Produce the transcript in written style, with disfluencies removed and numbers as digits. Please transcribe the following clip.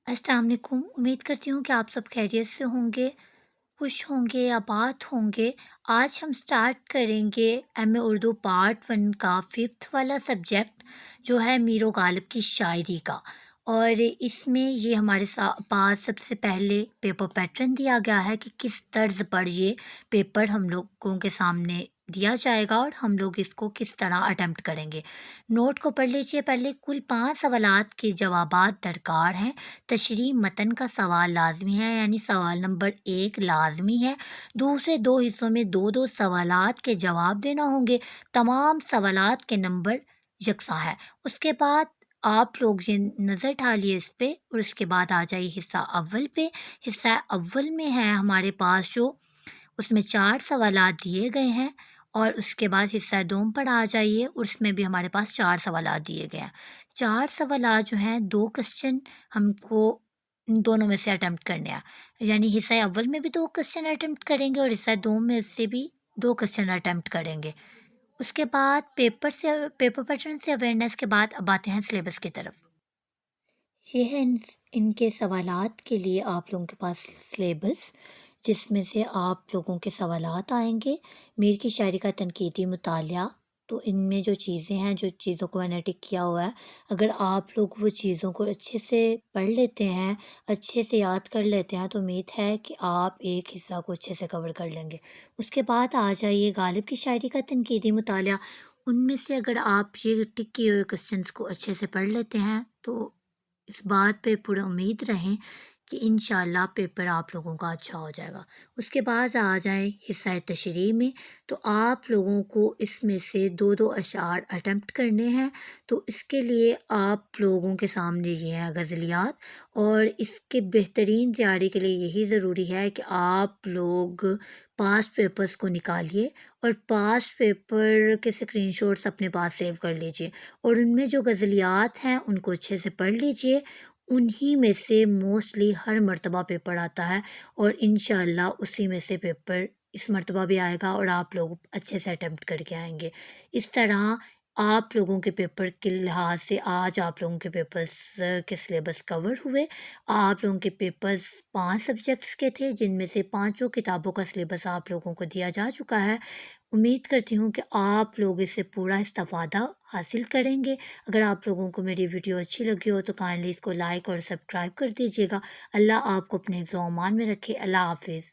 अस्सलाम वालेकुम। उम्मीद करती हूँ कि आप सब खैरियत से होंगे, खुश होंगे, आबाद होंगे। आज हम स्टार्ट करेंगे एमए उर्दू पार्ट 1 का 5th वाला सब्जेक्ट जो है मीर गालिब की शायरी का। और इसमें ये हमारे पास सबसे पहले पेपर पैटर्न दिया गया है कि किस तर्ज पर ये पेपर हम लोगों के सामने दिया जाएगा और हम लोग इसको किस तरह अटेम्प्ट करेंगे। नोट को पढ़ लीजिए। पहले कुल 5 सवालात के जवाबात दरकार हैं। तशरीह मतन का सवाल लाजमी है, यानी सवाल नंबर 1 लाजमी है। दूसरे 2 हिस्सों में 2-2 सवालात के जवाब देना होंगे। तमाम सवालात के नंबर यकसा है। उसके बाद आप लोग ये नज़र डालिए इस पे और उसके बाद आ जाइए हिस्सा अव्वल पे। हिस्सा अव्वल में है हमारे पास जो, उसमें 4 सवालात दिए गए हैं। और उसके बाद हिस्सा दोम पर आ जाइए और उसमें भी हमारे पास 4 सवालात दिए गए हैं। 4 सवालात जो हैं 2 क्वेश्चन हमको इन दोनों में से अटेम्प्ट करने हैं। यानी हिस्सा अव्वल में भी 2 क्वेश्चन अटेम्प्ट करेंगे और हिस्सा दोम में से भी 2 क्वेश्चन अटेम्प्ट करेंगे। उसके बाद पेपर पैटर्न से अवेयरनेस के बाद अब आते हैं सिलेबस की तरफ। ये है इनके सवालात के लिए आप लोगों के पास सिलेबस, जिसमें से आप लोगों के सवालात आएंगे। मीर की शायरी का तनकीदी मुतालिया, तो इनमें जो चीज़ें हैं, जो चीज़ों को मैंने टिक किया हुआ है, अगर आप लोग वो चीज़ों को अच्छे से पढ़ लेते हैं, अच्छे से याद कर लेते हैं, तो उम्मीद है कि आप एक हिस्सा को अच्छे से कवर कर लेंगे। उसके बाद आ जाइए गालिब की शायरी का तनकीदी मुतालिया। उनमें से अगर आप ये टिक किए हुए क्वेश्चंस को अच्छे से पढ़ लेते हैं तो इस बात पे पूरी उम्मीद रहें कि इंशाल्लाह पेपर आप लोगों का अच्छा हो जाएगा। उसके बाद आ जाएँ हिस्सा तशरीह में, तो आप लोगों को इसमें से 2-2 अशआर अटेम्प्ट करने हैं। तो इसके लिए आप लोगों के सामने ये हैं गज़लियात, और इसके बेहतरीन तैयारी के लिए यही ज़रूरी है कि आप लोग पास्ट पेपर्स को निकालिए और पास्ट पेपर के स्क्रीनशॉट्स अपने पास सेव कर लीजिए और उनमें जो गज़लियात हैं उनको अच्छे से पढ़ लीजिए। उन्हीं में से मोस्टली हर मर्तबा पेपर आता है और इंशाअल्लाह उसी में से पेपर इस मर्तबा भी आएगा और आप लोग अच्छे से अटेम्प्ट करके आएंगे। इस तरह आप लोगों के पेपर के लिहाज से आज आप लोगों के पेपर्स के सिलेबस कवर हुए। आप लोगों के पेपर्स 5 सब्जेक्ट्स के थे, जिनमें से पाँचों किताबों का सिलेबस आप लोगों को दिया जा चुका है। उम्मीद करती हूँ कि आप लोग इससे पूरा इस्तेफ़ादा हासिल करेंगे। अगर आप लोगों को मेरी वीडियो अच्छी लगी हो तो काइंडली इसको लाइक और सब्सक्राइब कर दीजिएगा। अल्लाह आपको अपने हिफ्ज़-ओ-अमान में रखे। अल्लाह हाफ़िज़।